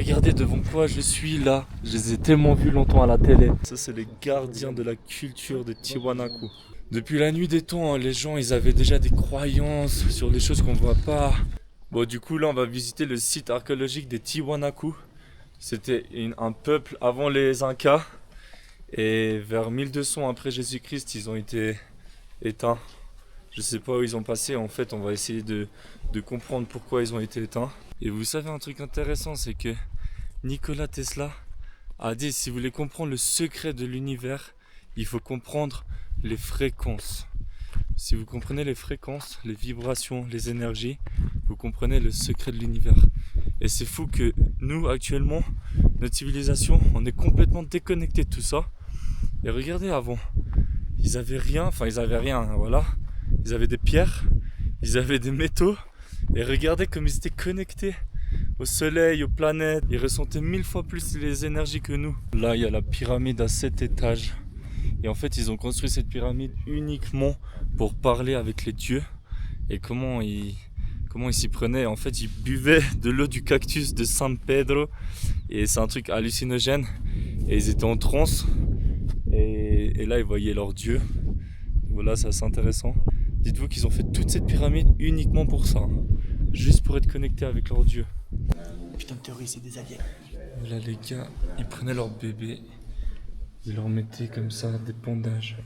regardez devant quoi je suis là. Je les ai tellement vus longtemps à la télé. Ça, c'est les gardiens de la culture de Tiwanaku. Depuis la nuit des temps, hein, les gens, ils avaient déjà des croyances sur des choses qu'on voit pas. Bon, du coup, là, on va visiter le site archéologique des Tiwanaku. C'était un peuple avant les Incas. Et vers 1200 après Jésus-Christ, ils ont été éteints. Je sais pas où ils ont passé. En fait, on va essayer de comprendre pourquoi ils ont été éteints. Et vous savez un truc intéressant, c'est que Nikola Tesla a dit, si vous voulez comprendre le secret de l'univers, il faut comprendre les fréquences. Si vous comprenez les fréquences, les vibrations, les énergies, vous comprenez le secret de l'univers. Et c'est fou que nous, actuellement, notre civilisation, on est complètement déconnecté de tout ça. Et regardez avant, ils avaient rien, voilà. Ils avaient des pierres, ils avaient des métaux. Et regardez comme ils étaient connectés au soleil, aux planètes. Ils ressentaient 1000 fois plus les énergies que nous. Là, il y a la pyramide à 7 étages. Et en fait, ils ont construit cette pyramide uniquement pour parler avec les dieux. Et comment ils s'y prenaient? En fait, ils buvaient de l'eau du cactus de San Pedro. Et c'est un truc hallucinogène. Et ils étaient en transe. Et là, ils voyaient leur dieu. Voilà, c'est assez intéressant. Dites-vous qu'ils ont fait toute cette pyramide uniquement pour ça. Juste pour être connectés avec leur dieu. Putain de théorie, c'est des aliens. Là, les gars, ils prenaient leur bébé. Ils leur mettaient comme ça des bandages.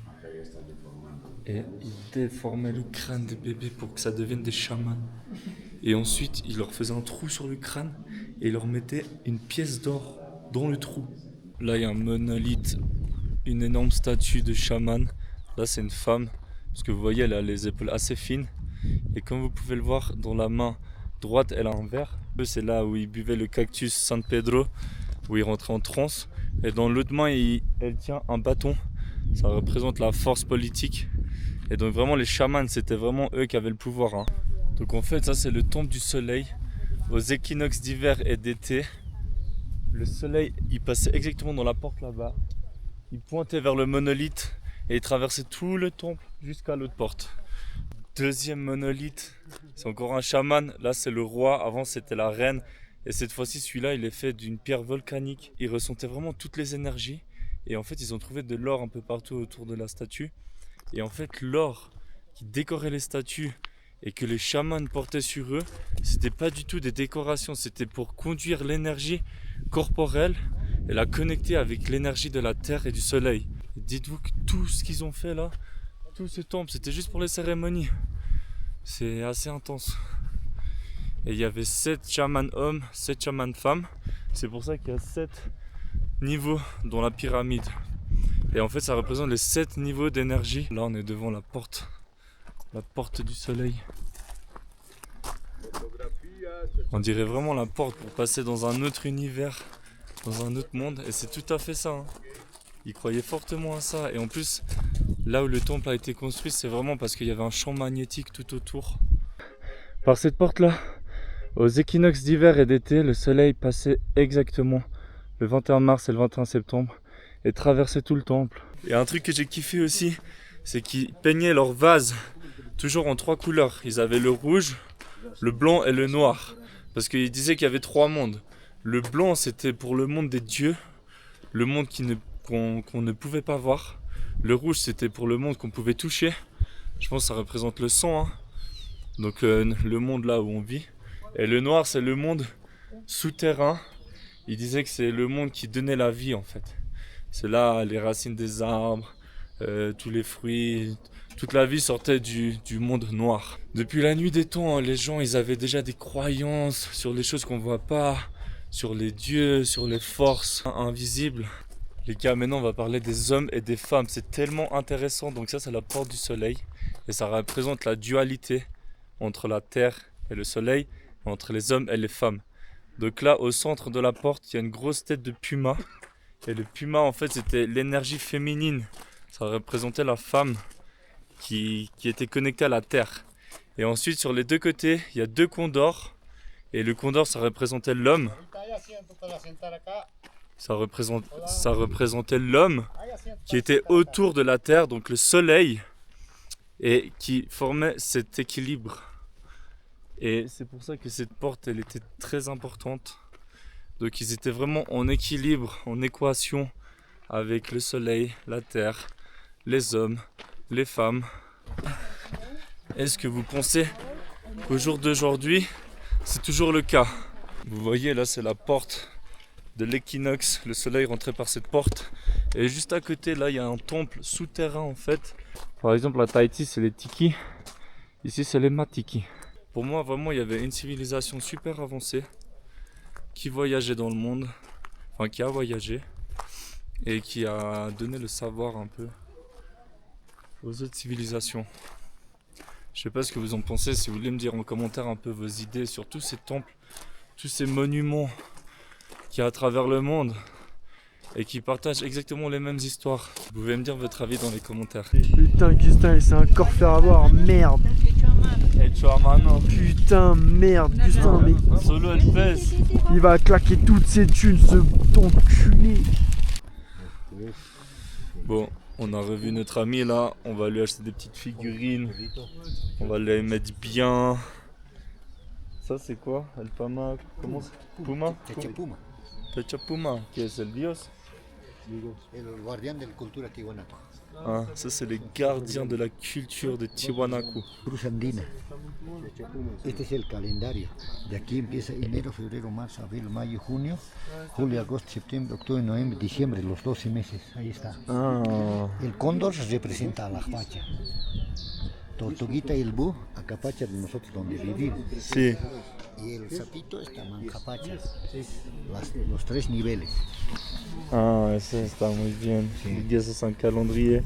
Et ils déformaient le crâne des bébés pour que ça devienne des chamans. Et ensuite, ils leur faisaient un trou sur le crâne et ils leur mettaient une pièce d'or dans le trou. Là, il y a un monolithe, une énorme statue de chaman. Là, c'est une femme, parce que vous voyez, elle a les épaules assez fines. Et comme vous pouvez le voir, dans la main droite, elle a un verre. C'est là où ils buvaient le cactus San Pedro, où ils rentraient en transe. Et dans l'autre main, elle tient un bâton. Ça représente la force politique. Et donc vraiment, les chamans, c'était vraiment eux qui avaient le pouvoir. Hein. Donc en fait, ça c'est le temple du soleil. Aux équinoxes d'hiver et d'été, le soleil, il passait exactement dans la porte là-bas. Il pointait vers le monolithe et il traversait tout le temple jusqu'à l'autre porte. Deuxième monolithe, c'est encore un chaman. Là, c'est le roi. Avant, c'était la reine. Et cette fois-ci, celui-là, il est fait d'une pierre volcanique. Il ressentait vraiment toutes les énergies. Et en fait, ils ont trouvé de l'or un peu partout autour de la statue. Et en fait, l'or qui décorait les statues et que les chamans portaient sur eux, c'était pas du tout des décorations. C'était pour conduire l'énergie corporelle et la connecter avec l'énergie de la terre et du soleil. Et dites-vous que tout ce qu'ils ont fait là, tout ce temple, c'était juste pour les cérémonies. C'est assez intense. Et il y avait 7 chamans hommes, 7 chamans femmes. C'est pour ça qu'il y a 7 niveaux dans la pyramide. Et en fait, ça représente les 7 niveaux d'énergie. Là, on est devant la porte du soleil. On dirait vraiment la porte pour passer dans un autre univers, dans un autre monde. Et c'est tout à fait ça. Hein. Ils croyaient fortement à ça. Et en plus, là où le temple a été construit, c'est vraiment parce qu'il y avait un champ magnétique tout autour. Par cette porte-là, aux équinoxes d'hiver et d'été, le soleil passait exactement le 21 mars et le 21 septembre et traversait tout le temple. Et un truc que j'ai kiffé aussi, c'est qu'ils peignaient leurs vases toujours en 3 couleurs. Ils avaient le rouge, le blanc et le noir. Parce qu'ils disaient qu'il y avait 3 mondes. Le blanc, c'était pour le monde des dieux, le monde qu'on ne pouvait pas voir. Le rouge, c'était pour le monde qu'on pouvait toucher. Je pense que ça représente le sang. Hein. Donc le monde là où on vit. Et le noir, c'est le monde souterrain. Il disait que c'est le monde qui donnait la vie en fait. C'est là les racines des arbres, tous les fruits, toute la vie sortait du monde noir. Depuis la nuit des temps, les gens ils avaient déjà des croyances sur les choses qu'on voit pas, sur les dieux, sur les forces invisibles. Les gars, maintenant on va parler des hommes et des femmes. C'est tellement intéressant. Donc ça c'est la porte du soleil. Et ça représente la dualité entre la terre et le soleil, entre les hommes et les femmes. Donc là, au centre de la porte, il y a une grosse tête de puma. Et le puma, en fait, c'était l'énergie féminine. Ça représentait la femme qui était connectée à la terre. Et ensuite, sur les deux côtés, il y a 2 condors. Et le condor, ça représentait l'homme. Ça représentait l'homme qui était autour de la terre, donc le soleil, et qui formait cet équilibre. Et c'est pour ça que cette porte, elle était très importante. Donc ils étaient vraiment en équilibre, en équation avec le soleil, la terre, les hommes, les femmes. Est-ce que vous pensez qu'au jour d'aujourd'hui, c'est toujours le cas? Vous voyez là, c'est la porte de l'équinoxe. Le soleil rentrait par cette porte. Et juste à côté, là, il y a un temple souterrain en fait. Par exemple, à Tahiti, c'est les Tiki. Ici, c'est les Matiki. Pour moi, vraiment, il y avait une civilisation super avancée qui voyageait dans le monde. Enfin, qui a voyagé. Et qui a donné le savoir un peu aux autres civilisations. Je sais pas ce que vous en pensez, si vous voulez me dire en commentaire un peu vos idées sur tous ces temples, tous ces monuments qu'il y a à travers le monde et qui partagent exactement les mêmes histoires. Vous pouvez me dire votre avis dans les commentaires. Putain, Gustin, il s'est encore fait avoir, merde. Et tu as maintenant. Putain, merde, Gustin, mais Solo elle pèse. il va claquer toutes ses thunes, ce enculé. Bon, on a revu notre ami là, on va lui acheter des petites figurines. On va les mettre bien. Ça c'est quoi? El Pama, comment c'est? Puma? Techapuma, Techapuma, qui est le dios? el guardián de la cultura tiwanaku. Ah, ça c'est les gardiens de la culture de Tiwanaku. Cruz andina. Este es el calendario. De aquí empieza enero, febrero, marzo, abril, mayo, junio, julio, agosto, septiembre, octubre, noviembre, diciembre, los 12 meses. Ahí está. Ah, El cóndor representa a la Acapacha. Tortuguita y el búho, Acapacha de nosotros donde vivimos. si. Y el sapito está Manjapacha. Los tres niveles. Ah, eso está muy bien. Y eso es un calendrier.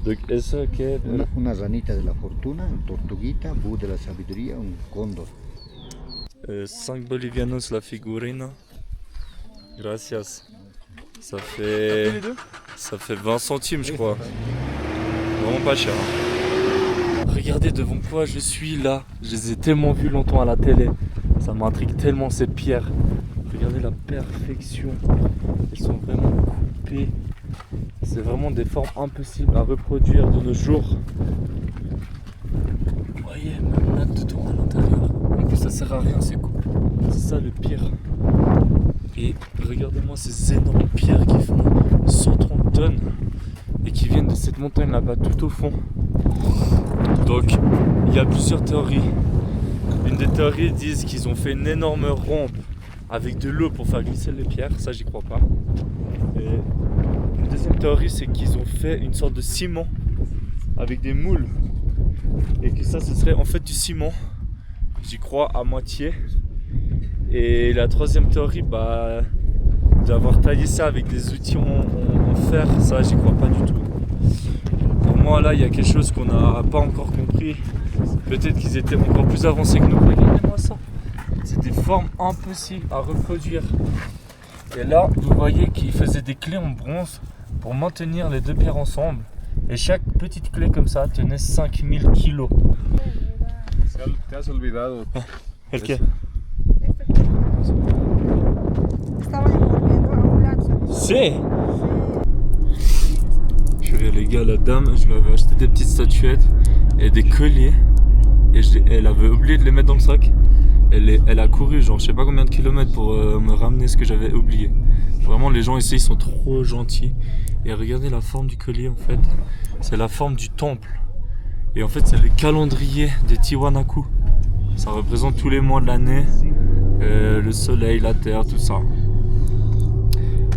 Donc, eso que. Una ranita de la fortuna, un tortuguita, búho de la sabiduría, un cóndor. 5 bolivianos la figurina. Gracias. Ça fait 20 centimes, je crois. Vraiment pas cher. Hein. Regardez devant quoi je suis là. Je les ai tellement vus longtemps à la télé. Ça m'intrigue tellement ces pierres. Regardez la perfection. Elles sont vraiment coupées. C'est vraiment des formes impossibles à reproduire de nos jours. Vous voyez, même là-dedans à l'intérieur. En plus, ça sert à rien ces coupes. C'est ça le pire. Et regardez-moi ces énormes pierres qui font 130 tonnes et qui viennent de cette montagne là-bas tout au fond. Donc, il y a plusieurs théories. Une des théories disent qu'ils ont fait une énorme rampe avec de l'eau pour faire glisser les pierres. Ça, j'y crois pas. Et une deuxième théorie, c'est qu'ils ont fait une sorte de ciment avec des moules. Et que ça, ce serait en fait du ciment. J'y crois à moitié. Et la troisième théorie, d'avoir taillé ça avec des outils en fer, ça, j'y crois pas du tout. Pour moi, là, il y a quelque chose qu'on n'a pas encore compris. Peut-être qu'ils étaient encore plus avancés que nous. Regardez-moi ça. C'est des formes impossibles à reproduire. Et là, vous voyez qu'ils faisaient des clés en bronze pour maintenir les deux pierres ensemble. Et chaque petite clé comme ça tenait 5000 kilos. Te has olvidado. ¿El qué? Estaba envolviendo a un lado. C'est. Purée les gars, la dame, je lui avais acheté des petites statuettes et des colliers. Et elle avait oublié de les mettre dans le sac. Elle a couru genre je sais pas combien de kilomètres pour me ramener ce que j'avais oublié. Vraiment les gens ici ils sont trop gentils. Et regardez la forme du collier en fait. C'est la forme du temple. Et en fait c'est le calendrier des Tiwanaku. Ça représente tous les mois de l'année. Le soleil, la terre, tout ça.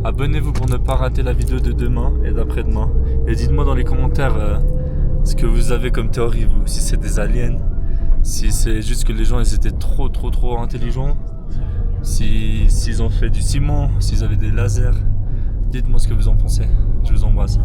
Abonnez-vous pour ne pas rater la vidéo de demain et d'après-demain. Et dites-moi dans les commentaires ce que vous avez comme théorie vous. Si c'est des aliens. Si c'est juste que les gens ils étaient trop intelligents, s'ils ont fait du ciment, s'ils avaient des lasers, dites-moi ce que vous en pensez. Je vous embrasse.